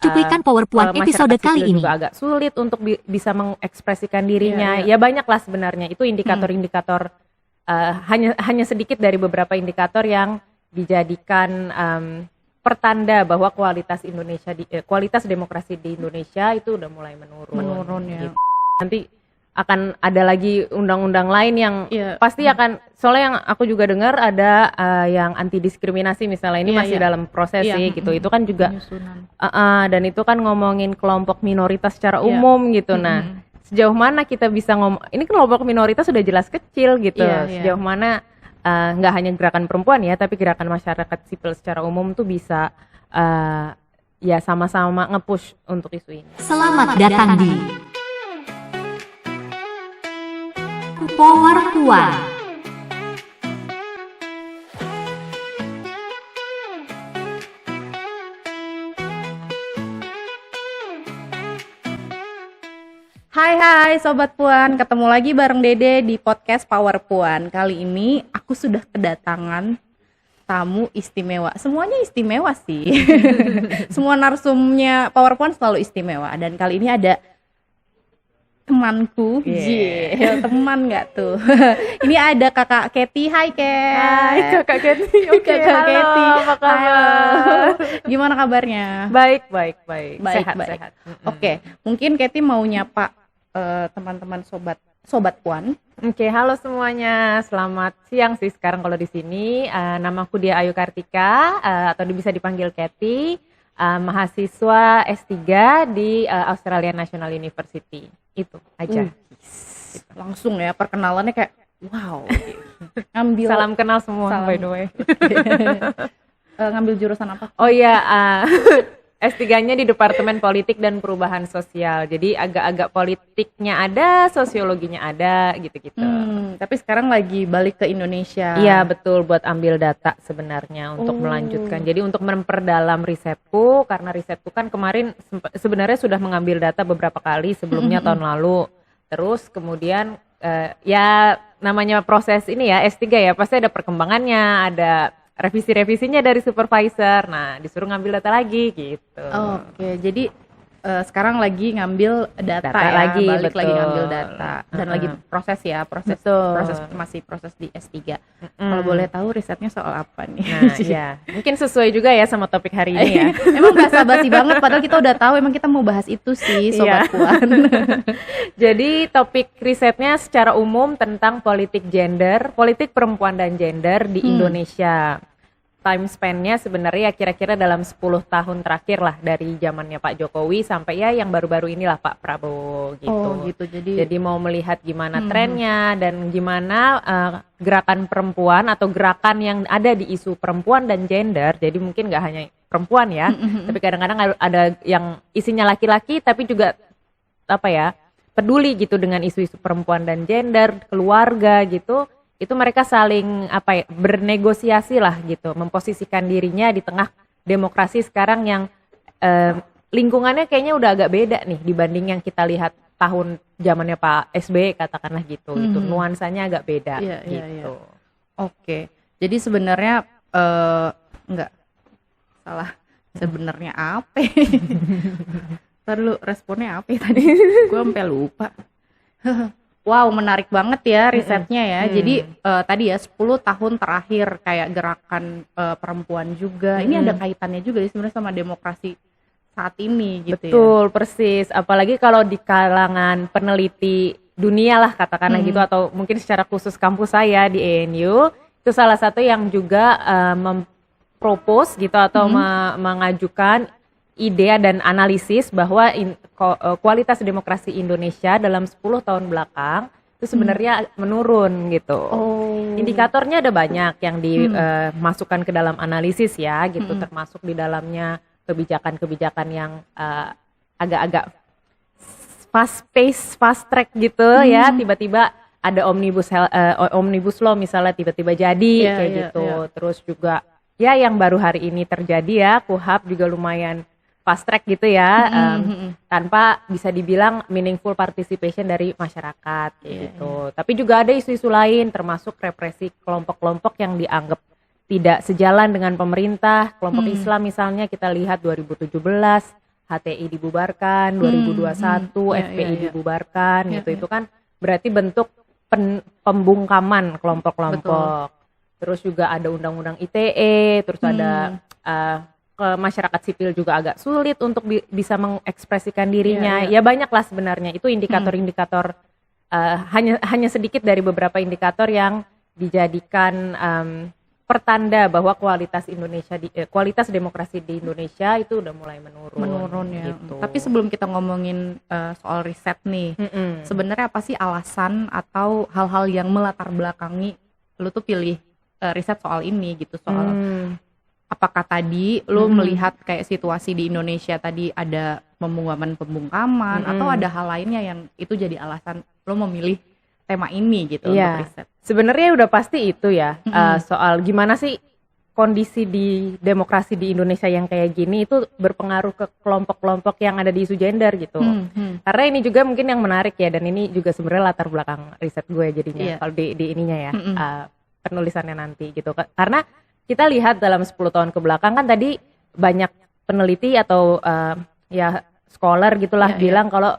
Cuplikan PowerPoint episode masyarakat kali sipil ini. juga agak sulit untuk bisa mengekspresikan dirinya. Ya banyak lah sebenarnya. Itu indikator-indikator hanya sedikit dari beberapa indikator yang dijadikan pertanda bahwa kualitas demokrasi di Indonesia itu udah mulai menurun ya. gitu. Nanti akan ada lagi undang-undang lain yang pasti akan, soalnya yang aku juga dengar ada yang anti diskriminasi misalnya, ini masih dalam proses sih gitu. Itu kan juga dan itu kan ngomongin kelompok minoritas secara umum gitu. Nah, sejauh mana kita bisa ini kelompok minoritas sudah jelas kecil gitu. Sejauh mana nggak hanya gerakan perempuan ya, tapi gerakan masyarakat sipil secara umum tuh bisa ya sama-sama nge-push untuk isu ini. Selamat datang di PowerPoint. Hai Sobat Puan, ketemu lagi bareng Dede di podcast PowerPoint. Kali ini aku sudah kedatangan tamu istimewa. Semuanya istimewa sih. Semua narsumnya PowerPoint selalu istimewa. Dan kali ini ada temanku, teman nggak tuh? Ini ada Kakak Kety. Hai Ket. Hai Kakak Kety. Oke, Kakak Kety. Apa kabar? Gimana kabarnya? Baik. Sehat. Oke, mungkin Kety mau nyapa teman-teman sobat Puan. Oke, halo semuanya. Selamat siang sih sekarang kalau di sini. Namaku Dia Ayu Kartika atau bisa dipanggil Kety. Mahasiswa S3 di Australian National University. Itu aja. Langsung ya perkenalannya kayak wow. Ngambil salam kenal semua by the way. Ngambil jurusan apa? Oh iya, S3-nya di Departemen Politik dan Perubahan Sosial. Jadi agak-agak politiknya ada, sosiologinya ada gitu-gitu. Tapi sekarang lagi balik ke Indonesia. Iya betul, buat ambil data sebenarnya untuk melanjutkan. Jadi untuk memperdalam risetku, karena risetku kan kemarin sebenarnya sudah mengambil data beberapa kali sebelumnya tahun lalu. Terus kemudian ya namanya proses ini ya S3 ya, pasti ada perkembangannya, ada revisi-revisinya dari supervisor. Nah, disuruh ngambil data lagi gitu. Oke, jadi sekarang lagi ngambil data ya, lagi, balik betul. lagi ngambil data dan lagi proses proses di S3. Kalau boleh tahu risetnya soal apa nih? Nah, iya. Mungkin sesuai juga ya sama topik hari ini ya. Emang basa-basi banget padahal kita udah tahu emang kita mau bahas itu sih Sobat Puan. Jadi topik risetnya secara umum tentang politik perempuan dan gender di Indonesia. Time span-nya sebenarnya kira-kira dalam 10 tahun terakhir lah, dari zamannya Pak Jokowi sampai ya yang baru-baru inilah Pak Prabowo gitu. Oh gitu. Jadi mau melihat gimana trennya dan gimana gerakan perempuan atau gerakan yang ada di isu perempuan dan gender. Jadi mungkin nggak hanya perempuan ya, tapi kadang-kadang ada yang isinya laki-laki tapi juga peduli gitu dengan isu-isu perempuan dan gender, keluarga gitu. Itu mereka saling bernegosiasi lah gitu, memposisikan dirinya di tengah demokrasi sekarang yang lingkungannya kayaknya udah agak beda nih dibanding yang kita lihat tahun zamannya Pak SBY katakanlah gitu. Itu nuansanya agak beda gitu. Oke. Jadi sebenarnya enggak salah. Sebenarnya apa? Ntar dulu responnya apa tadi? Gue sampai lupa. Wow, menarik banget ya risetnya ya. Jadi tadi ya 10 tahun terakhir kayak gerakan perempuan juga. Ini ada kaitannya juga sebenarnya sama demokrasi saat ini gitu. Betul, persis. Apalagi kalau di kalangan peneliti dunia lah katakanlah gitu, atau mungkin secara khusus kampus saya di ANU, itu salah satu yang juga mempropose gitu atau mengajukan ide dan analisis bahwa kualitas demokrasi Indonesia dalam 10 tahun belakang itu sebenarnya menurun gitu. Indikatornya ada banyak yang dimasukkan ke dalam analisis ya gitu, termasuk di dalamnya kebijakan-kebijakan yang agak-agak fast track gitu ya, tiba-tiba ada omnibus law misalnya tiba-tiba jadi kayak gitu. Terus juga ya yang baru hari ini terjadi ya, KUHP juga lumayan fast track gitu ya, tanpa bisa dibilang meaningful participation dari masyarakat gitu. Tapi juga ada isu-isu lain termasuk represi kelompok-kelompok yang dianggap tidak sejalan dengan pemerintah, kelompok Islam misalnya kita lihat 2017 HTI dibubarkan 2021, Iya, FPI iya, iya. dibubarkan Iya, gitu. iya. Itu kan berarti bentuk pembungkaman kelompok-kelompok. Terus juga ada undang-undang ITE, terus ada ke masyarakat sipil juga agak sulit untuk bisa mengekspresikan dirinya. Iya, iya. Ya banyak lah sebenarnya. Itu indikator-indikator hanya sedikit dari beberapa indikator yang dijadikan pertanda bahwa kualitas demokrasi di Indonesia itu udah mulai menurun ya. gitu. Tapi sebelum kita ngomongin soal riset nih, sebenarnya apa sih alasan atau hal-hal yang melatar belakangi lu tuh pilih riset soal ini gitu, soal apakah tadi lu melihat kayak situasi di Indonesia tadi ada pembungkaman atau ada hal lainnya yang itu jadi alasan lu memilih tema ini gitu untuk riset? Sebenarnya udah pasti itu ya, soal gimana sih kondisi di demokrasi di Indonesia yang kayak gini itu berpengaruh ke kelompok-kelompok yang ada di isu gender gitu. Karena ini juga mungkin yang menarik ya, dan ini juga sebenarnya latar belakang riset gue jadinya kalau di ininya ya, penulisannya nanti gitu. Karena kita lihat dalam 10 tahun ke belakang kan tadi banyak peneliti atau ya scholar gitulah bilang kalau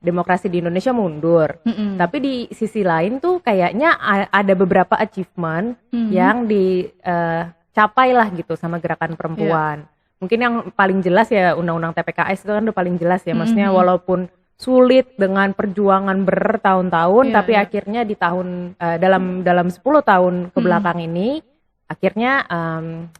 demokrasi di Indonesia mundur. Tapi di sisi lain tuh kayaknya ada beberapa achievement yang dicapai lah gitu sama gerakan perempuan. Mungkin yang paling jelas ya undang-undang TPKS itu kan udah paling jelas ya. Maksudnya walaupun sulit dengan perjuangan bertahun-tahun, tapi akhirnya di tahun dalam 10 tahun ke belakang ini akhirnya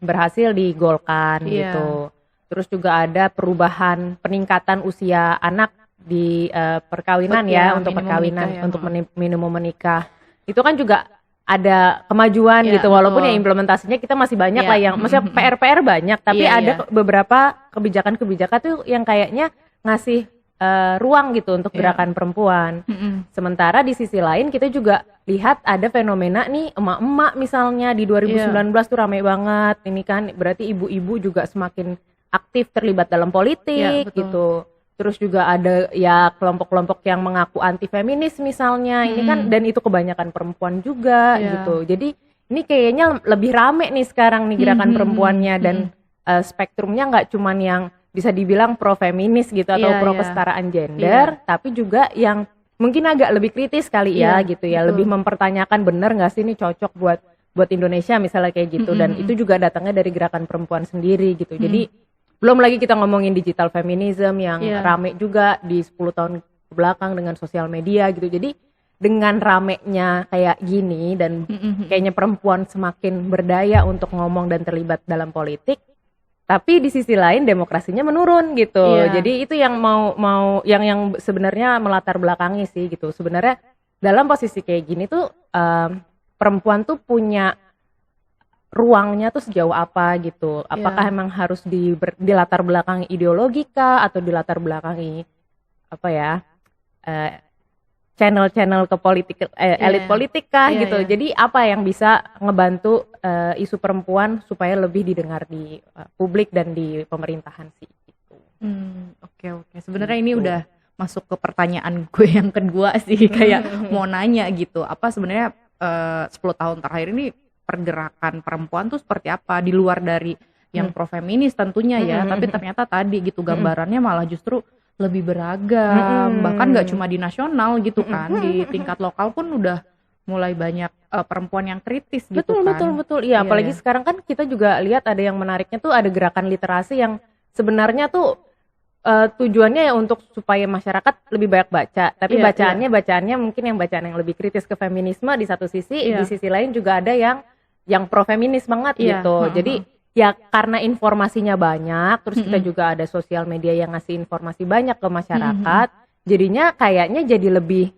berhasil digolkan gitu. Terus juga ada perubahan peningkatan usia anak di perkawinan untuk perkawinan untuk minimum menikah. Itu kan juga ada kemajuan gitu, walaupun ya implementasinya kita masih banyak lah yang maksudnya PR banyak, tapi ada beberapa kebijakan-kebijakan tuh yang kayaknya ngasih ruang gitu untuk gerakan perempuan. Sementara di sisi lain kita juga lihat ada fenomena nih emak-emak misalnya di 2019 tuh ramai banget. Ini kan berarti ibu-ibu juga semakin aktif terlibat dalam politik gitu. Terus juga ada ya kelompok-kelompok yang mengaku anti feminis misalnya. Ini kan dan itu kebanyakan perempuan juga gitu. Jadi ini kayaknya lebih rame nih sekarang nih gerakan perempuannya, dan spektrumnya nggak cuman yang bisa dibilang pro feminis gitu atau pro kesetaraan gender, tapi juga yang mungkin agak lebih kritis kali ya gitu ya, lebih mempertanyakan bener nggak sih ini cocok buat Indonesia misalnya kayak gitu. Dan itu juga datangnya dari gerakan perempuan sendiri gitu. Jadi belum lagi kita ngomongin digital feminism yang rame juga di 10 tahun ke belakang dengan sosial media gitu. Jadi dengan ramenya kayak gini dan kayaknya perempuan semakin berdaya untuk ngomong dan terlibat dalam politik, tapi di sisi lain demokrasinya menurun gitu. Jadi itu yang yang sebenarnya melatar belakangi sih gitu. Sebenarnya dalam posisi kayak gini tuh perempuan tuh punya ruangnya tuh sejauh apa gitu. Apakah emang harus di latar belakangi ideologi kah, atau di latar belakangi apa ya channel-channel ke politik elit politik kah gitu. Jadi apa yang bisa ngebantu isu perempuan supaya lebih didengar di publik dan di pemerintahan sih gitu. Oke. Sebenarnya ini udah masuk ke pertanyaan gue yang kedua sih, kayak mau nanya gitu. Apa sebenarnya 10 tahun terakhir ini pergerakan perempuan tuh seperti apa di luar dari yang pro feminis tentunya ya, tapi ternyata tadi gitu gambarannya malah justru lebih beragam, bahkan nggak cuma di nasional gitu kan, di tingkat lokal pun udah mulai banyak perempuan yang kritis gitu kan. Betul. Iya, apalagi sekarang kan kita juga lihat ada yang menariknya tuh ada gerakan literasi yang sebenarnya tuh tujuannya ya untuk supaya masyarakat lebih banyak baca, tapi bacaannya mungkin yang bacaan yang lebih kritis ke feminisme di satu sisi, di sisi lain juga ada yang pro feminis banget gitu. Jadi ya karena informasinya banyak, terus kita juga ada sosial media yang ngasih informasi banyak ke masyarakat, jadinya kayaknya jadi lebih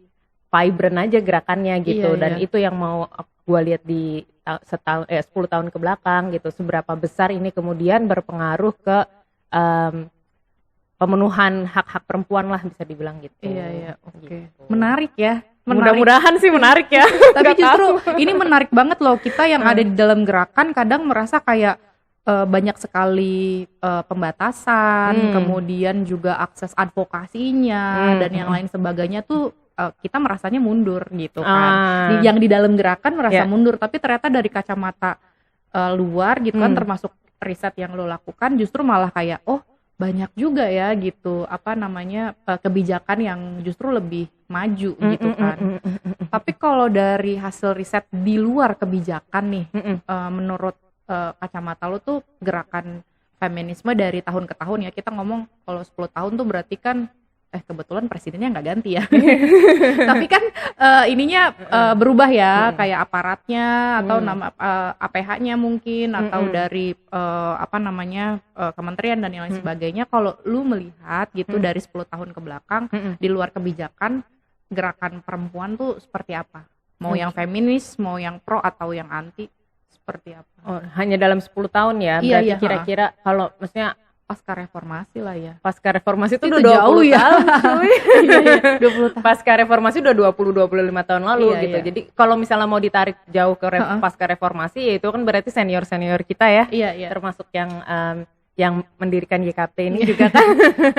vibrant aja gerakannya gitu. Dan itu yang mau gue lihat di 10 tahun ke belakang gitu, seberapa besar ini kemudian berpengaruh ke pemenuhan hak-hak perempuan lah bisa dibilang gitu. Oke. Menarik ya. Mudah-mudahan sih menarik ya. Tapi justru ini menarik banget loh, kita yang ada di dalam gerakan kadang merasa kayak banyak sekali pembatasan, kemudian juga akses advokasinya dan yang lain sebagainya tuh kita merasanya mundur gitu kan. Yang di dalam gerakan merasa mundur, tapi ternyata dari kacamata luar gitu kan, termasuk riset yang lo lakukan justru malah kayak banyak juga ya gitu apa namanya kebijakan yang justru lebih maju gitu kan. Tapi kalau dari hasil riset di luar kebijakan nih, menurut kacamata lu tuh gerakan feminisme dari tahun ke tahun ya, kita ngomong kalau 10 tahun tuh berarti kan kebetulan presidennya nggak ganti ya. Tapi kan ininya berubah ya, kayak aparatnya atau nama APH-nya mungkin atau dari apa namanya kementerian dan lain sebagainya. Kalau lu melihat gitu dari 10 tahun ke belakang di luar kebijakan, gerakan perempuan tuh seperti apa? Mau yang feminis, mau yang pro atau yang anti, seperti apa? Oh, hanya dalam 10 tahun ya? Iya, Berarti iya, kira-kira kalau maksudnya Pasca reformasi lah ya. pasca reformasi itu Itu udah 20 jauh ya. tahun cuy. Iya, 20 tahun. Pasca reformasi udah 20-25 tahun lalu Iya, gitu. iya. Jadi kalau misalnya mau ditarik jauh ke pasca reformasi ya itu kan berarti senior-senior kita ya. Iya, iya. Termasuk yang mendirikan YKP ini juga kan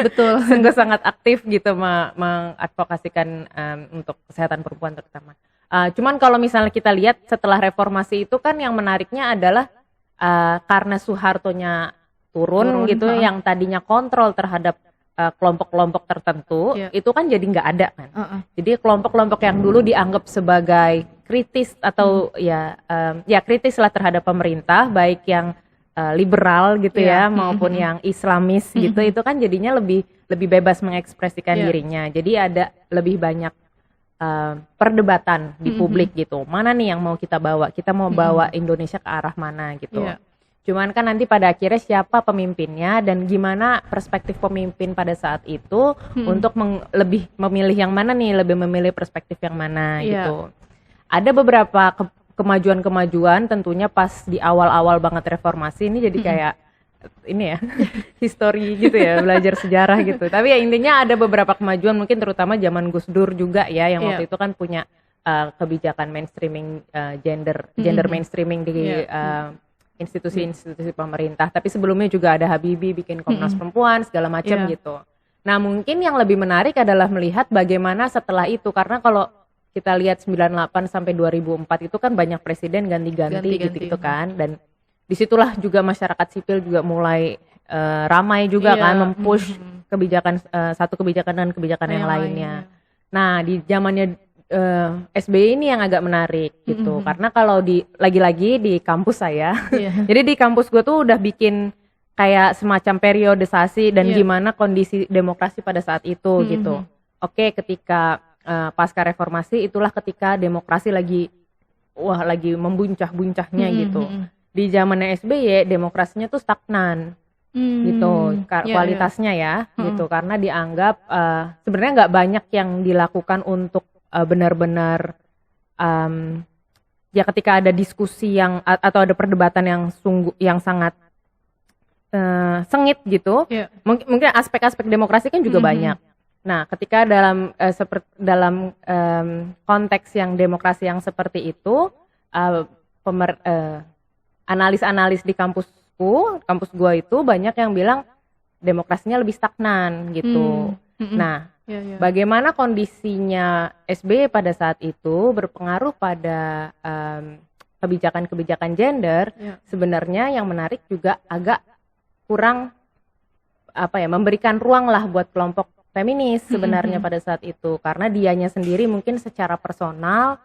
Betul. sungguh sangat aktif gitu mengadvokasikan untuk kesehatan perempuan terutama. Cuman kalau misalnya kita lihat setelah reformasi itu kan yang menariknya adalah karena Soehartonya turun gitu, yang tadinya kontrol terhadap kelompok-kelompok tertentu, itu kan jadi nggak ada kan. Jadi kelompok-kelompok yang dulu dianggap sebagai kritis atau ya kritis lah terhadap pemerintah, baik yang liberal gitu ya maupun yang Islamis gitu, itu kan jadinya lebih bebas mengekspresikan dirinya. Jadi ada lebih banyak perdebatan di publik gitu. Mana nih yang mau kita bawa? Kita mau bawa Indonesia ke arah mana gitu. Cuman kan nanti pada akhirnya siapa pemimpinnya dan gimana perspektif pemimpin pada saat itu untuk lebih memilih yang mana nih, lebih memilih perspektif yang mana gitu. Ada beberapa kemajuan-kemajuan tentunya pas di awal-awal banget reformasi ini jadi kayak ini ya history gitu ya, belajar sejarah gitu. Tapi ya intinya ada beberapa kemajuan mungkin terutama zaman Gus Dur juga ya yang waktu itu kan punya kebijakan mainstreaming gender mainstreaming di institusi-institusi pemerintah. Tapi sebelumnya juga ada Habibie bikin Komnas Perempuan segala macam gitu. Nah mungkin yang lebih menarik adalah melihat bagaimana setelah itu, karena kalau kita lihat 98 sampai 2004 itu kan banyak presiden ganti-ganti gitu kan, dan disitulah juga masyarakat sipil juga mulai ramai juga kan mempush kebijakan satu kebijakan dan kebijakan yang lainnya. Nah di zamannya SBY ini yang agak menarik gitu, karena kalau lagi-lagi di kampus saya, jadi di kampus gue tuh udah bikin kayak semacam periodisasi dan gimana kondisi demokrasi pada saat itu gitu. Oke, ketika pasca reformasi itulah ketika demokrasi lagi membuncah-buncahnya gitu. Di zamannya SBY demokrasinya tuh stagnan gitu, kualitasnya ya gitu, karena dianggap sebenarnya nggak banyak yang dilakukan untuk benar-benar ya ketika ada diskusi yang atau ada perdebatan yang sangat sengit gitu, mungkin aspek-aspek demokrasi kan juga banyak. Nah, ketika dalam konteks yang demokrasi yang seperti itu, analis-analis di kampus gua itu banyak yang bilang demokrasinya lebih stagnan gitu. Nah, bagaimana kondisinya SBY pada saat itu berpengaruh pada kebijakan-kebijakan gender, sebenarnya yang menarik juga agak kurang memberikan ruang lah buat kelompok feminis sebenarnya pada saat itu, karena dianya sendiri mungkin secara personal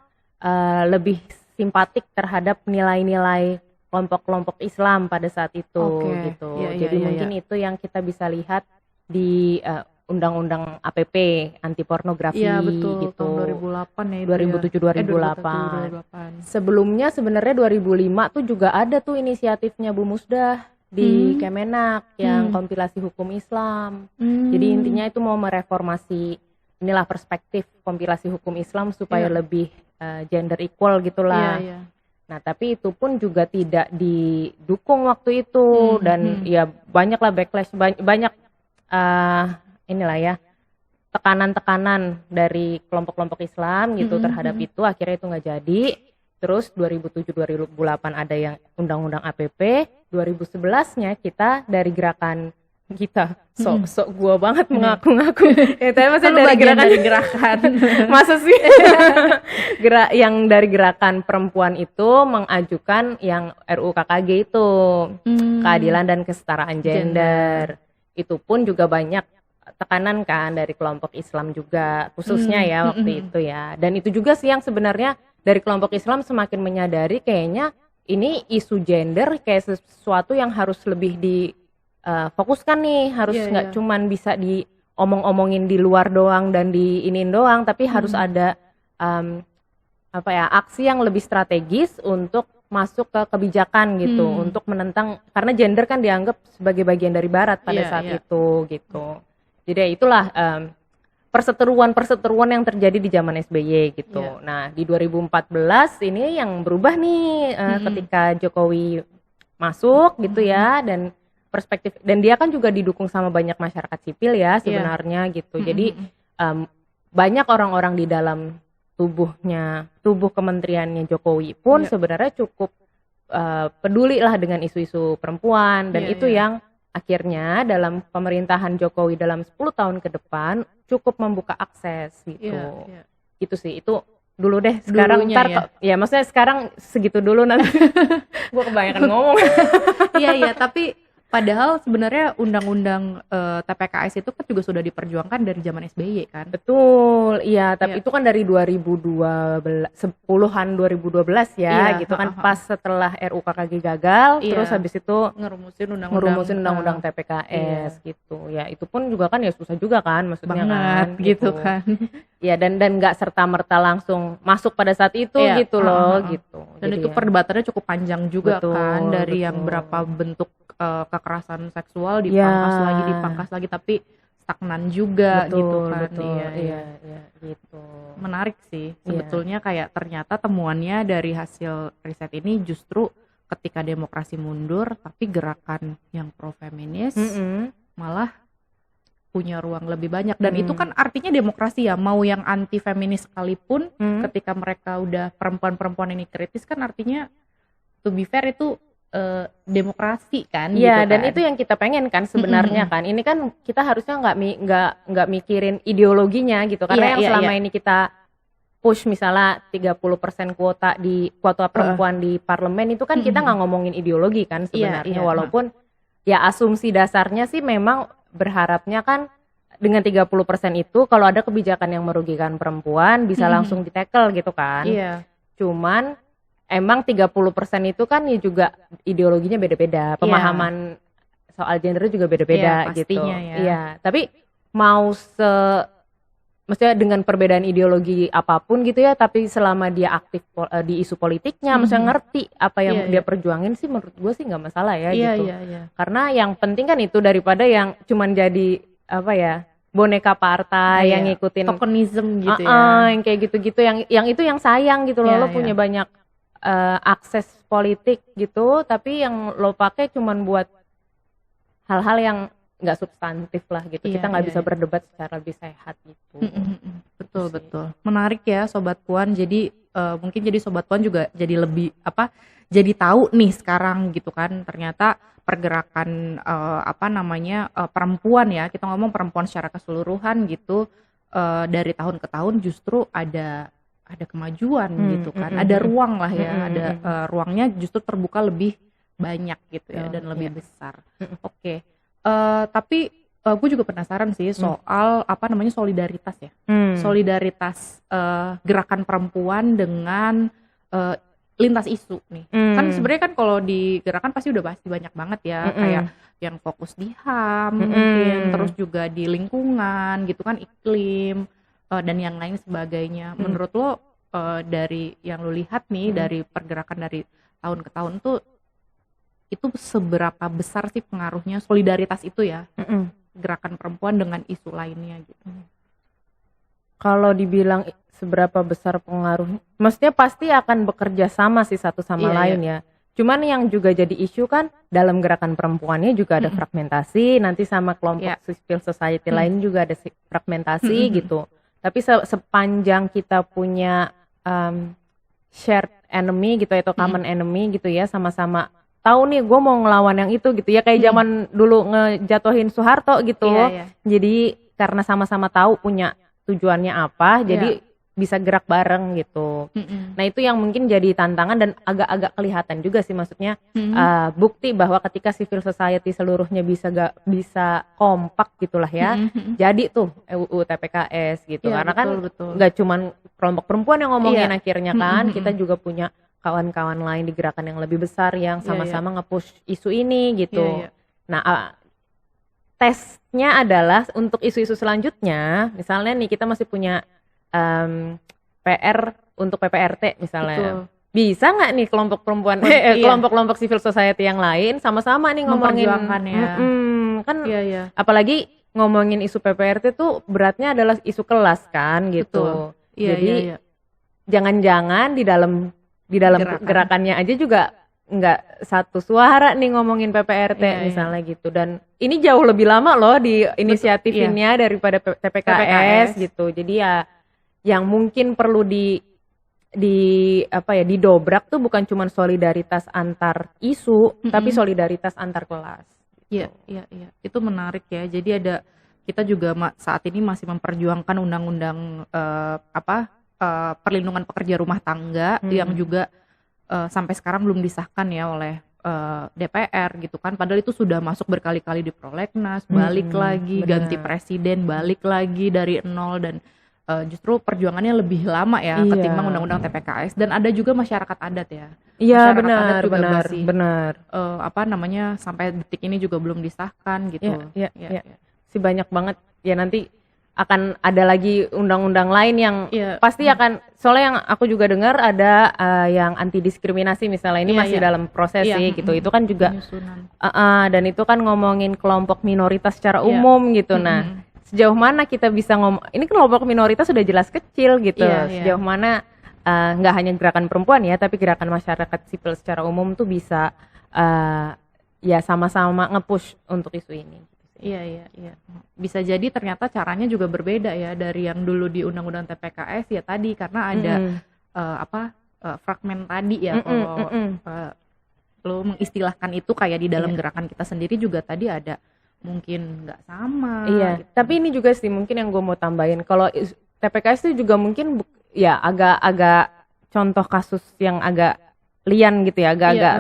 lebih simpatik terhadap nilai-nilai kelompok-kelompok Islam pada saat itu gitu. Jadi mungkin itu yang kita bisa lihat di Undang-Undang APP anti pornografi gitu. Tahun 2008 ya. 2007-2008. Sebelumnya sebenarnya 2005 tuh juga ada tuh inisiatifnya Bu Musdah di Kemenak yang kompilasi hukum Islam. Jadi intinya itu mau mereformasi inilah perspektif kompilasi hukum Islam supaya lebih gender equal gitulah. Nah, tapi itu pun juga tidak didukung waktu itu dan ya banyaklah backlash, banyak inilah ya tekanan-tekanan dari kelompok-kelompok Islam gitu terhadap itu, akhirnya itu nggak jadi. Terus 2007-2008 ada yang Undang-Undang APP, 2011-nya kita dari gerakan kita sok gua banget mengaku-ngaku ya, tapi maksudnya dari gerakan masa sih yang dari gerakan perempuan itu mengajukan yang RUU KKG itu keadilan dan kesetaraan gender. itu pun juga banyak tekanan kan dari kelompok Islam juga khususnya ya waktu itu ya. Dan itu juga sih yang sebenarnya dari kelompok Islam semakin menyadari kayaknya ini isu gender kayak sesuatu yang harus lebih difokuskan nih, harus nggak cuman bisa diomong-omongin di luar doang dan diinin doang, tapi harus ada aksi yang lebih strategis untuk masuk ke kebijakan gitu, untuk menentang, karena gender kan dianggap sebagai bagian dari Barat pada saat itu gitu. Jadi itulah perseteruan yang terjadi di zaman SBY gitu. Nah di 2014 ini yang berubah nih ketika Jokowi masuk gitu ya, dan perspektif, dan dia kan juga didukung sama banyak masyarakat sipil ya sebenarnya gitu. Jadi banyak orang-orang di dalam tubuh kementeriannya Jokowi pun sebenarnya cukup peduli lah dengan isu-isu perempuan, dan itu yang akhirnya dalam pemerintahan Jokowi dalam 10 tahun ke depan cukup membuka akses gitu. Gitu sih, itu dulu deh. Sekarang ntar ya maksudnya sekarang segitu dulu, nanti gue kebanyakan ngomong. Iya tapi padahal sebenarnya undang-undang TPKS itu kan juga sudah diperjuangkan dari zaman SBY kan. Betul, iya, tapi itu kan dari 10-an 2012 ya, gitu kan, pas setelah RUKKG gagal, terus habis itu ngerumusin undang-undang TPKS gitu. Ya, itu pun juga kan ya susah juga kan, maksudnya banget, kan gitu kan. Ya, dan nggak serta-merta langsung masuk pada saat itu gitu loh, gitu. Dan jadi itu perdebatannya cukup panjang juga kan, dari yang berapa bentuk kekerasan seksual dipangkas lagi tapi stagnan juga gitu kan. Iya, gitu. Menarik sih sebetulnya, kayak ternyata temuannya dari hasil riset ini justru ketika demokrasi mundur tapi gerakan yang pro feminis malah punya ruang lebih banyak, dan itu kan artinya demokrasi ya, mau yang anti feminis sekalipun ketika mereka udah perempuan-perempuan ini kritis kan artinya, to be fair, itu demokrasi kan. Iya, gitu dan kan. itu yang kita pengen kan sebenarnya kan. Ini kan kita harusnya nggak mikirin ideologinya gitu, karena yang selama ini kita push misalnya 30% kuota perempuan di parlemen itu kan kita nggak ngomongin ideologi kan sebenarnya, walaupun ya asumsi dasarnya sih memang berharapnya kan dengan 30% itu kalau ada kebijakan yang merugikan perempuan bisa langsung di-tackle gitu kan. Cuman emang 30% itu kan ya juga ideologinya beda-beda, pemahaman soal gender juga beda-beda gitu. Iya, tapi maksudnya dengan perbedaan ideologi apapun gitu ya, tapi selama dia aktif di isu politiknya, maksudnya ngerti apa yang dia perjuangin sih, menurut gue sih nggak masalah ya gitu. Karena yang penting kan itu, daripada yang cuman jadi boneka partai yang ngikutin tokenism gitu ya. Yang kayak gitu-gitu, yang itu yang sayang gitu loh. Lo punya banyak akses politik gitu, tapi yang lo pakai cuman buat hal-hal yang nggak substantif lah gitu. Kita nggak bisa berdebat secara lebih sehat gitu. Betul. Menarik ya Sobat Puan. Jadi mungkin jadi Sobat Puan juga jadi lebih jadi tahu nih sekarang gitu kan, ternyata pergerakan perempuan ya, kita ngomong perempuan secara keseluruhan gitu, dari tahun ke tahun justru ada kemajuan gitu kan, ada ruang lah ya, ada ruangnya justru terbuka lebih banyak gitu ya, dan lebih besar. Oke. Tapi gue juga penasaran sih soal solidaritas ya, solidaritas gerakan perempuan dengan lintas isu nih. Kan sebenarnya kan kalau di gerakan pasti banyak banget ya, kayak yang fokus di HAM mungkin, terus juga di lingkungan gitu kan, iklim, dan yang lain sebagainya. Menurut lo dari yang lo lihat nih dari pergerakan dari tahun ke tahun tuh, itu seberapa besar sih pengaruhnya solidaritas itu ya, gerakan perempuan dengan isu lainnya gitu? Kalau dibilang seberapa besar pengaruhnya, maksudnya pasti akan bekerja sama sih satu sama lain ya. Cuman yang juga jadi isu kan dalam gerakan perempuannya juga ada fragmentasi, nanti sama kelompok civil society lain juga ada fragmentasi gitu. Tapi sepanjang kita punya shared enemy gitu atau common enemy gitu ya, sama-sama tahu nih gue mau ngelawan yang itu gitu ya, kayak zaman dulu ngejatuhin Soeharto gitu. Jadi karena sama-sama tahu punya tujuannya apa, jadi bisa gerak bareng gitu. Nah itu yang mungkin jadi tantangan dan agak-agak kelihatan juga sih, maksudnya bukti bahwa ketika civil society seluruhnya bisa kompak gitulah ya, jadi tuh UU TPKS gitu. Karena kan nggak cuman kelompok perempuan yang ngomongin akhirnya kan, kita juga punya kawan-kawan lain di gerakan yang lebih besar yang sama-sama nge-push isu ini gitu. Nah tesnya adalah untuk isu-isu selanjutnya, misalnya nih kita masih punya PR untuk PPRT misalnya. Bisa nggak nih kelompok perempuan, kelompok-kelompok civil society yang lain sama-sama nih ngomongin kan, apalagi ngomongin isu PPRT tuh beratnya adalah isu kelas kan gitu. Jadi jangan-jangan di dalam gerakannya aja juga nggak satu suara nih ngomongin PPRT misalnya gitu. Dan ini jauh lebih lama loh di inisiatifinnya daripada TPKS gitu. Jadi ya yang mungkin perlu didobrak tuh bukan cuma solidaritas antar isu, tapi solidaritas antar kelas. Iya. Itu menarik ya. Jadi kita juga saat ini masih memperjuangkan undang-undang perlindungan pekerja rumah tangga yang juga sampai sekarang belum disahkan ya oleh DPR gitu kan. Padahal itu sudah masuk berkali-kali di prolegnas, balik lagi, ganti presiden, balik lagi dari nol, dan justru perjuangannya lebih lama ya ketimbang undang-undang TPKS. Dan ada juga masyarakat adat ya. Iya benar. Sampai detik ini juga belum disahkan gitu. Iya. Sih banyak banget ya, nanti akan ada lagi undang-undang lain yang pasti akan, soalnya yang aku juga dengar ada yang anti diskriminasi misalnya, ini masih dalam proses sih gitu. Itu kan juga dan itu kan ngomongin kelompok minoritas secara umum gitu. Nah sejauh mana kita bisa ini kelompok minoritas sudah jelas kecil gitu. Sejauh mana nggak hanya gerakan perempuan ya, tapi gerakan masyarakat sipil secara umum tuh bisa ya sama-sama nge-push untuk isu ini. Iya. Bisa jadi ternyata caranya juga berbeda ya dari yang dulu di undang-undang TPKS ya tadi, karena ada fragmen tadi ya. Kalau lo mengistilahkan itu kayak di dalam gerakan kita sendiri juga tadi ada mungkin nggak sama. Gitu. Tapi ini juga sih mungkin yang gue mau tambahin, kalau TPKS itu juga mungkin ya agak contoh kasus yang agak lian gitu ya, agak-agak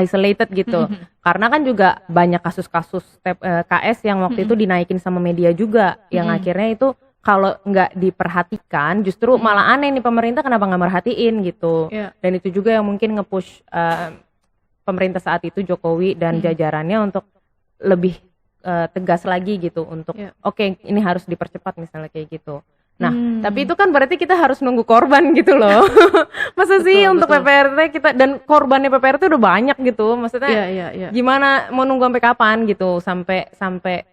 isolated gitu. Karena kan juga banyak kasus-kasus KS yang waktu itu dinaikin sama media juga, yang akhirnya itu kalau nggak diperhatikan justru malah aneh nih, pemerintah kenapa nggak merhatiin gitu. Dan itu juga yang mungkin nge-push pemerintah saat itu, Jokowi dan jajarannya, untuk lebih tegas lagi gitu untuk oke, ini harus dipercepat misalnya kayak gitu. Nah, tapi itu kan berarti kita harus nunggu korban gitu loh. Masa sih untuk PPRT kita, dan korbannya PPRT udah banyak gitu. Maksudnya gimana mau nunggu sampai kapan gitu, sampai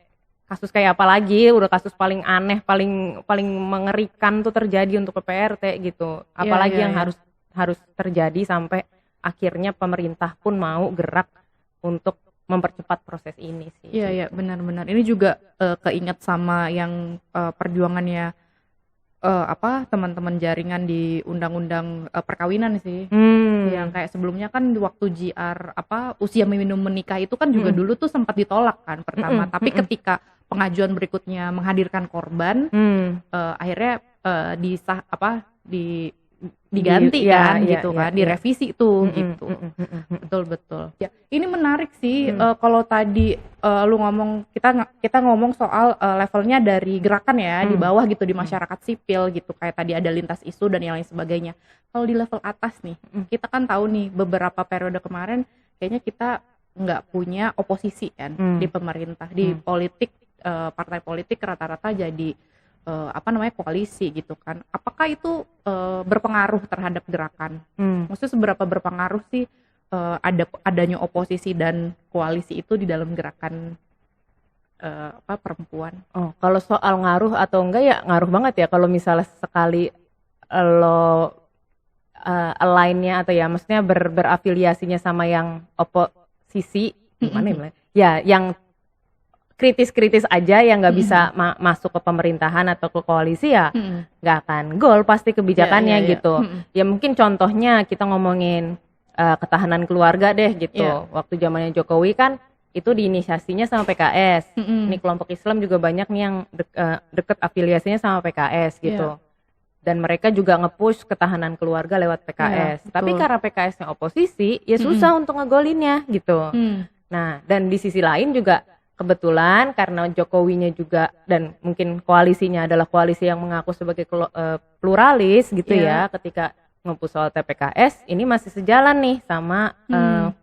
kasus kayak apa lagi, udah kasus paling aneh, paling mengerikan tuh terjadi untuk PPRT gitu. Apalagi yang harus terjadi sampai akhirnya pemerintah pun mau gerak untuk mempercepat proses ini sih. Iya, benar-benar. Ini juga keinget sama yang perjuangannya teman-teman jaringan di undang-undang perkawinan sih. Yang kayak sebelumnya kan waktu JR usia minimum menikah itu kan juga dulu tuh sempat ditolak kan pertama, tapi ketika pengajuan berikutnya menghadirkan korban, akhirnya diganti gitu kan, direvisi tuh gitu. Betul. Ya, ini menarik sih. Kalau tadi lu ngomong, kita ngomong soal levelnya dari gerakan ya, di bawah gitu, di masyarakat sipil gitu, kayak tadi ada lintas isu dan yang lain sebagainya. Kalau di level atas nih, kita kan tahu nih beberapa periode kemarin kayaknya kita nggak punya oposisi kan di pemerintah, di politik, partai politik rata-rata jadi koalisi gitu kan. Apakah itu berpengaruh terhadap gerakan? Maksudnya seberapa berpengaruh sih adanya oposisi dan koalisi itu di dalam gerakan perempuan? Oh, kalau soal ngaruh atau enggak ya ngaruh banget ya. Kalau misalnya sekali lo align-nya atau ya maksudnya berafiliasinya sama yang oposisi, gimana ya? Yang kritis-kritis aja yang nggak bisa masuk ke pemerintahan atau ke koalisi ya nggak akan goal pasti kebijakannya gitu. Ya mungkin contohnya kita ngomongin ketahanan keluarga deh gitu. Waktu zamannya Jokowi kan itu diinisiasinya sama PKS. Ini kelompok Islam juga banyak nih yang deket afiliasinya sama PKS gitu. Dan mereka juga nge-push ketahanan keluarga lewat PKS. Iya, Tapi betul. karena PKS-nya oposisi, ya susah untuk ngegolinnya gitu. Nah, dan di sisi lain juga kebetulan karena Jokowinya juga dan mungkin koalisinya adalah koalisi yang mengaku sebagai pluralis gitu ya, ketika nge-push soal TPKS, ini masih sejalan nih sama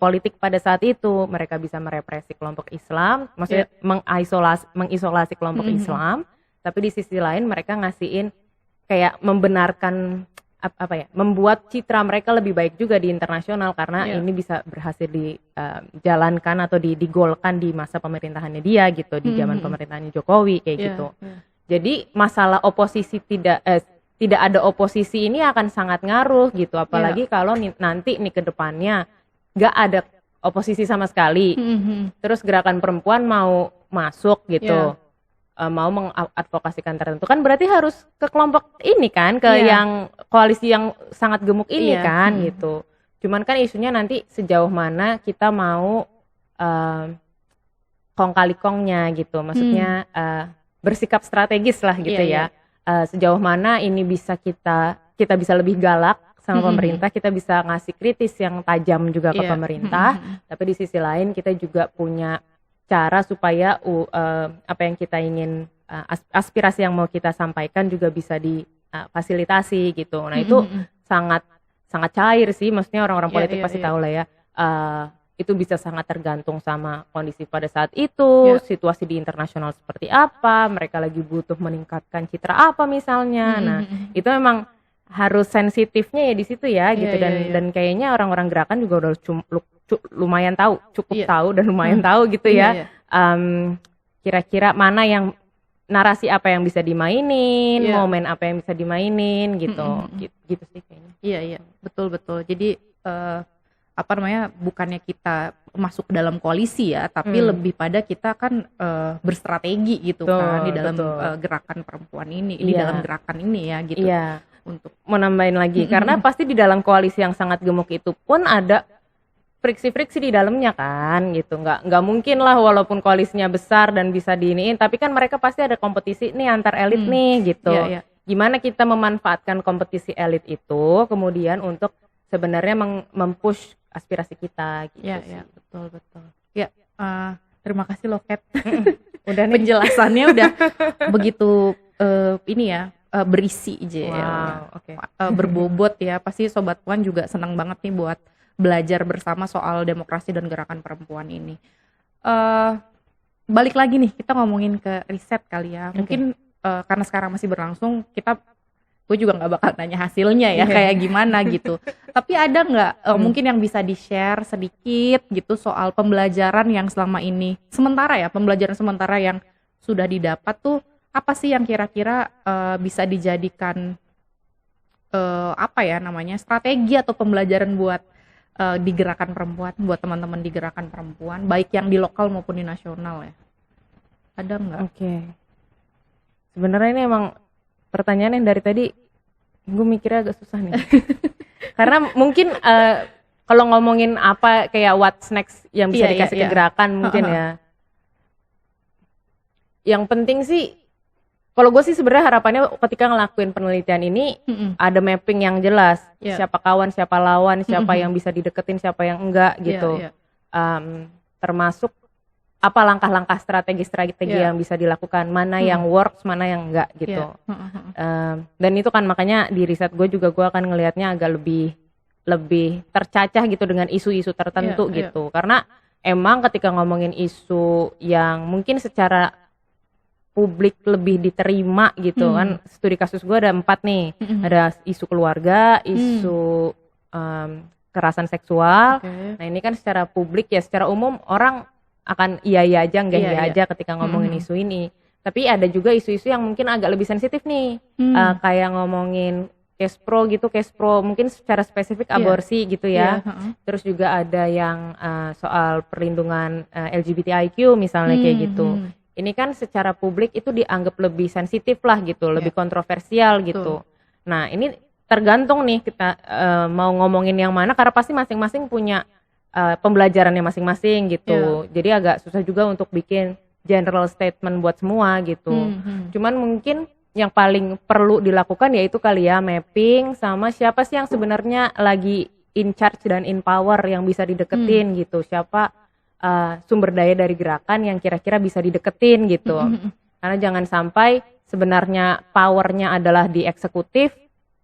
politik pada saat itu. Mereka bisa merepresi kelompok Islam, maksudnya mengisolasi kelompok Islam, tapi di sisi lain mereka ngasihin kayak membenarkan membuat citra mereka lebih baik juga di internasional karena ini bisa berhasil dijalankan atau digolkan di masa pemerintahannya dia gitu, di zaman pemerintahannya Jokowi kayak gitu. Jadi masalah oposisi tidak ada oposisi ini akan sangat ngaruh gitu, apalagi kalau nanti nih ke depannya nggak ada oposisi sama sekali, terus gerakan perempuan mau masuk gitu. Mau mengadvokasikan tertentu kan berarti harus ke kelompok ini kan, ke yang koalisi yang sangat gemuk ini kan gitu. Cuman kan isunya nanti sejauh mana kita mau kong kali kongnya gitu, maksudnya bersikap strategis lah gitu ya. Sejauh mana ini bisa kita bisa lebih galak sama pemerintah, kita bisa ngasih kritis yang tajam juga ke pemerintah, tapi di sisi lain kita juga punya cara supaya apa yang kita ingin, aspirasi yang mau kita sampaikan juga bisa difasilitasi gitu. Nah itu sangat cair sih, maksudnya orang-orang politik pasti tahu lah ya, itu bisa sangat tergantung sama kondisi pada saat itu, situasi di internasional seperti apa, mereka lagi butuh meningkatkan citra apa misalnya. Nah itu memang harus sensitifnya ya di situ ya gitu, dan kayaknya orang-orang gerakan juga udah lumayan tahu, cukup tahu dan lumayan tahu gitu ya. Kira-kira mana yang narasi apa yang bisa dimainin, momen apa yang bisa dimainin gitu. Gitu sih kayaknya. Iya, betul. Jadi bukannya kita masuk ke dalam koalisi ya, tapi lebih pada kita kan berstrategi gitu kan di dalam gerakan perempuan ini, di dalam gerakan ini ya gitu. Untuk menambahin lagi karena pasti di dalam koalisi yang sangat gemuk itu pun ada friksi-friksi di dalamnya kan gitu, nggak mungkin lah walaupun koalisinya besar dan bisa diiniin, tapi kan mereka pasti ada kompetisi nih antar elit nih gitu. Gimana kita memanfaatkan kompetisi elit itu kemudian untuk sebenarnya mempush aspirasi kita gitu. Iya, betul. Ya, terima kasih loh Kat. Udah nih. Penjelasannya udah begitu ini ya, berisi aja. Berbobot ya. Pasti Sobat Puan juga senang banget nih buat belajar bersama soal demokrasi dan gerakan perempuan ini. Balik lagi nih, kita ngomongin ke riset kali ya. Mungkin karena sekarang masih berlangsung, gue juga nggak bakal nanya hasilnya ya kayak gimana gitu. Tapi ada nggak mungkin yang bisa di-share sedikit gitu soal pembelajaran yang selama ini pembelajaran sementara yang sudah didapat tuh apa sih yang kira-kira bisa dijadikan strategi atau pembelajaran buat di gerakan perempuan, buat teman-teman di gerakan perempuan, baik yang di lokal maupun di nasional ya. Ada nggak? Sebenarnya ini emang pertanyaan yang dari tadi gue mikirnya agak susah nih. Karena mungkin kalau ngomongin apa kayak what's next yang bisa dikasih ke gerakan mungkin ya. Yang penting sih kalau gue sih sebenarnya harapannya ketika ngelakuin penelitian ini ada mapping yang jelas, siapa kawan, siapa lawan, siapa yang bisa dideketin, siapa yang enggak gitu. Termasuk apa langkah-langkah strategi yang bisa dilakukan, mana yang works, mana yang enggak gitu. Dan itu kan makanya di riset gue juga gue akan ngelihatnya agak lebih tercacah gitu dengan isu-isu tertentu gitu. Karena emang ketika ngomongin isu yang mungkin secara publik lebih diterima gitu kan, studi kasus gue ada 4 nih, ada isu keluarga, isu kekerasan seksual. Nah ini kan secara publik ya, secara umum orang akan iya aja, enggak aja ketika ngomongin isu ini. Tapi ada juga isu-isu yang mungkin agak lebih sensitif nih, kayak ngomongin case pro mungkin secara spesifik aborsi gitu ya. Terus juga ada yang soal perlindungan LGBTIQ misalnya kayak gitu. Ini kan secara publik itu dianggap lebih sensitif lah gitu, lebih kontroversial gitu. Nah ini tergantung nih kita mau ngomongin yang mana, karena pasti masing-masing punya pembelajarannya masing-masing gitu. Jadi agak susah juga untuk bikin general statement buat semua gitu. Cuman mungkin yang paling perlu dilakukan yaitu kali ya mapping sama siapa sih yang sebenarnya lagi in charge dan in power yang bisa dideketin gitu. Siapa sumber daya dari gerakan yang kira-kira bisa dideketin gitu. Karena jangan sampai sebenarnya powernya adalah di eksekutif,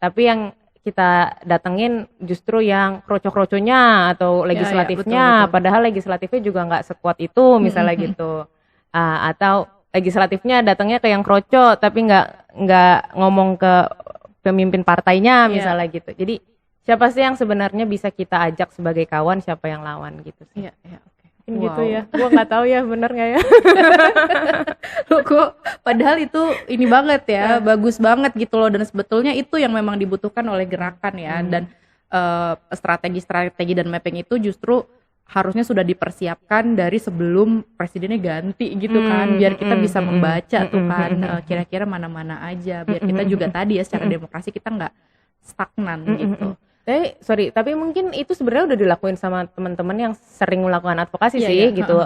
tapi yang kita datengin justru yang kroco-kroconya atau legislatifnya, betul. padahal legislatifnya juga nggak sekuat itu misalnya gitu. Atau legislatifnya datangnya ke yang kroco tapi nggak ngomong ke pemimpin partainya misalnya gitu. Jadi siapa sih yang sebenarnya bisa kita ajak sebagai kawan, siapa yang lawan gitu sih. Mungkin gitu ya. Gua nggak tahu ya bener nggak ya. Kok padahal itu ini banget ya, bagus banget gitu loh, dan sebetulnya itu yang memang dibutuhkan oleh gerakan ya. Dan strategi dan mapping itu justru harusnya sudah dipersiapkan dari sebelum presidennya ganti gitu kan, biar kita bisa membaca tuh kan kira-kira mana-mana aja, biar kita juga tadi ya secara demokrasi kita nggak stagnan gitu. Tapi mungkin itu sebenarnya udah dilakuin sama teman-teman yang sering melakukan advokasi sih gitu.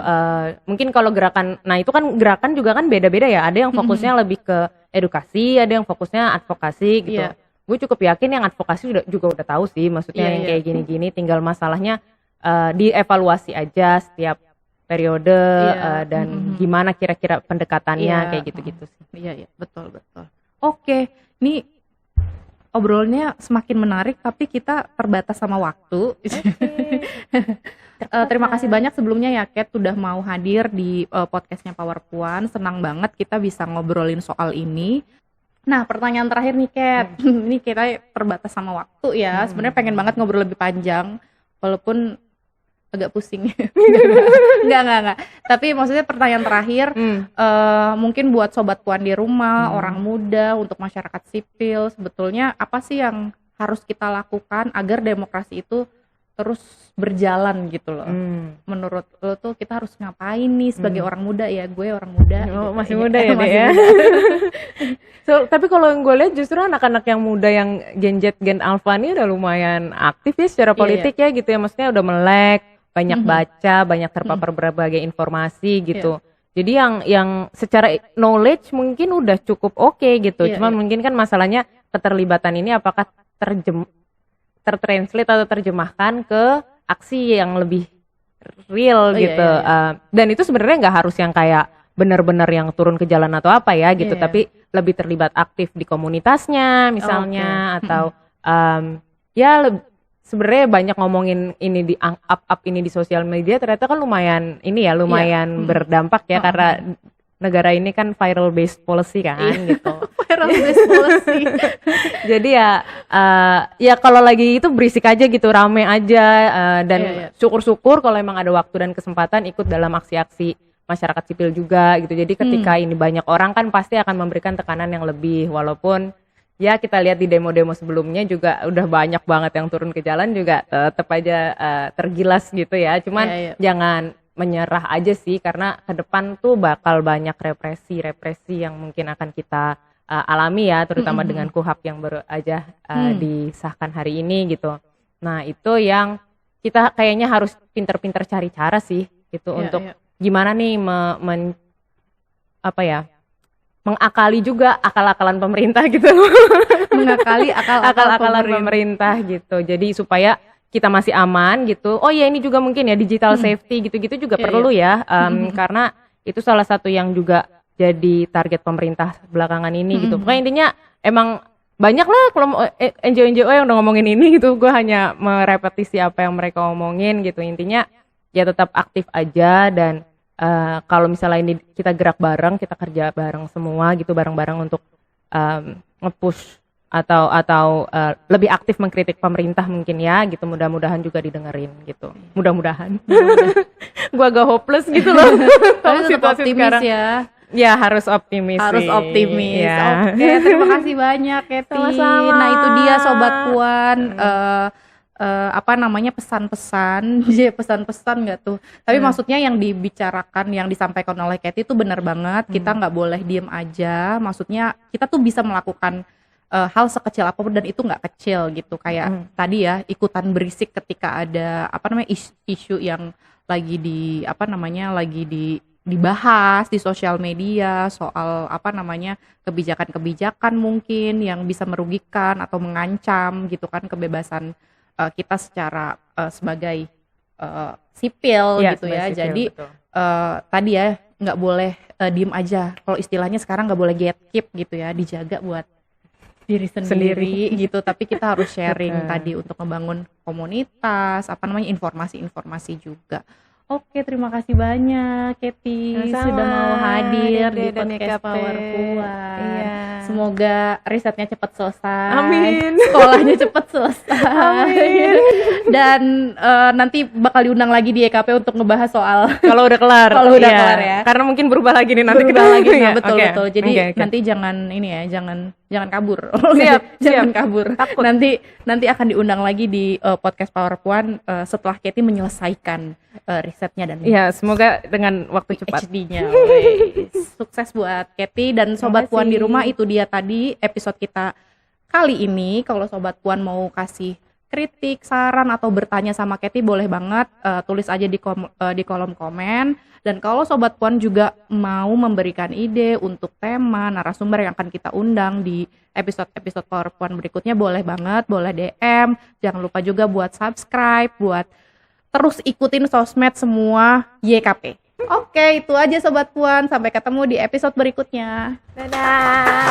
Mungkin kalau gerakan, nah itu kan gerakan juga kan beda-beda ya. Ada yang fokusnya lebih ke edukasi, ada yang fokusnya advokasi gitu. Gue cukup yakin yang advokasi juga udah tahu sih, maksudnya yang kayak gini-gini. Tinggal masalahnya dievaluasi aja setiap periode dan gimana kira-kira pendekatannya kayak gitu-gitu sih. Iya, betul. Oke, ini obrolannya semakin menarik tapi kita terbatas sama waktu. Terima kasih banyak sebelumnya ya Kat udah mau hadir di podcastnya Power Puan. Senang banget kita bisa ngobrolin soal ini. Nah, pertanyaan terakhir nih Kat. Ini kita terbatas sama waktu ya. Sebenarnya pengen banget ngobrol lebih panjang walaupun agak pusing. Enggak. Tapi maksudnya pertanyaan terakhir, mungkin buat sobat Puan di rumah, orang muda, untuk masyarakat sipil, sebetulnya apa sih yang harus kita lakukan agar demokrasi itu terus berjalan gitu loh. Menurut lo tuh kita harus ngapain nih sebagai orang muda ya? Gue orang muda. Oh, masih muda ya deh ya. Tapi kalau yang gue lihat justru anak-anak yang muda yang Gen Z, Gen Alpha ini udah lumayan aktif ya secara politik ya gitu ya. Maksudnya udah melek, banyak baca, banyak terpapar berbagai informasi gitu. Jadi yang secara knowledge mungkin udah cukup oke gitu. Cuman mungkin kan masalahnya keterlibatan ini apakah tertranslate atau terjemahkan ke aksi yang lebih real gitu. Dan itu sebenarnya nggak harus yang kayak benar-benar yang turun ke jalan atau apa ya gitu. Tapi lebih terlibat aktif di komunitasnya misalnya atau sebenarnya banyak ngomongin ini di up ini di sosial media, ternyata kan lumayan berdampak ya karena negara ini kan viral based policy kan gitu. Viral based policy. Jadi ya kalau lagi itu berisik aja gitu, rame aja dan syukur-syukur kalau emang ada waktu dan kesempatan ikut dalam aksi-aksi masyarakat sipil juga gitu. Jadi ketika ini banyak orang kan pasti akan memberikan tekanan yang lebih, walaupun ya kita lihat di demo-demo sebelumnya juga udah banyak banget yang turun ke jalan juga tetap aja tergilas gitu ya. Cuman jangan menyerah aja sih, karena ke depan tuh bakal banyak represi yang mungkin akan kita alami ya, terutama dengan KUHP yang baru aja disahkan hari ini gitu. Nah itu yang kita kayaknya harus pinter-pinter cari cara sih gitu untuk gimana nih mengakali juga akal-akalan pemerintah gitu. Mengakali akal-akalan pemerintah gitu. Jadi supaya kita masih aman gitu. Oh ya ini juga mungkin ya digital safety gitu-gitu juga perlu ya. Karena itu salah satu yang juga jadi target pemerintah belakangan ini gitu. Pokoknya intinya emang banyak lah NGO yang udah ngomongin ini gitu. Gue hanya merepetisi apa yang mereka omongin gitu. Intinya ya tetap aktif aja, dan kalau misalnya ini kita gerak bareng, kita kerja bareng semua gitu, bareng-bareng untuk nge-push atau lebih aktif mengkritik pemerintah mungkin ya gitu. Mudah-mudahan juga didengerin gitu. Mudah-mudahan. Gua agak hopeless gitu loh. Tapi tetap optimis sekarang. Ya harus optimis. Harus sih. optimis. Ya. Oke, terima kasih banyak Kety. Sama-sama. Nah itu dia Sobat Puan. Pesan-pesan nggak tuh, tapi maksudnya yang dibicarakan, yang disampaikan oleh Kety itu benar banget. Kita nggak boleh diem aja, maksudnya kita tuh bisa melakukan hal sekecil apapun, dan itu nggak kecil gitu, kayak tadi ya ikutan berisik ketika ada isu yang lagi dibahas di sosial media soal apa namanya kebijakan-kebijakan mungkin yang bisa merugikan atau mengancam gitu kan kebebasan kita secara sebagai sipil Iya, gitu sebagai ya. sipil, Jadi betul. tadi ya nggak boleh diem aja. Kalau istilahnya sekarang nggak boleh gatekeep gitu ya, dijaga buat diri sendiri gitu. Tapi kita harus sharing Betul. tadi untuk membangun komunitas, apa namanya informasi-informasi juga. Oke, terima kasih banyak Katy Sama-sama, sudah mau hadir di Dede dan podcast YKP. Power Puan. Iya. Semoga risetnya cepat selesai. Amin. Sekolahnya cepat selesai. Amin. Dan nanti bakal diundang lagi di YKP untuk ngebahas soal Kalau udah kelar. Kalau udah iya. kelar ya. Karena mungkin berubah lagi nih nanti berubah kita. lagi. Nah, Iya, betul oke. betul. Jadi Oke. nanti jangan ini ya, jangan kabur. Siap, jangan siap. kabur. Takut. Nanti akan diundang lagi di podcast Power Puan setelah Katy menyelesaikan risetnya dan Iya, semoga dengan waktu cepat. PhD-nya. Sukses buat Katy dan Sobat Puan di rumah. Itu dia tadi episode kita kali ini. Kalau Sobat Puan mau kasih kritik, saran atau bertanya sama Katy boleh banget tulis aja di kolom komen. Dan kalau Sobat Puan juga mau memberikan ide untuk tema narasumber yang akan kita undang di episode-episode Power Puan berikutnya boleh banget, boleh DM. Jangan lupa juga buat subscribe, buat terus ikutin sosmed semua YKP. Oke, itu aja Sobat Puan. Sampai ketemu di episode berikutnya. Dadah.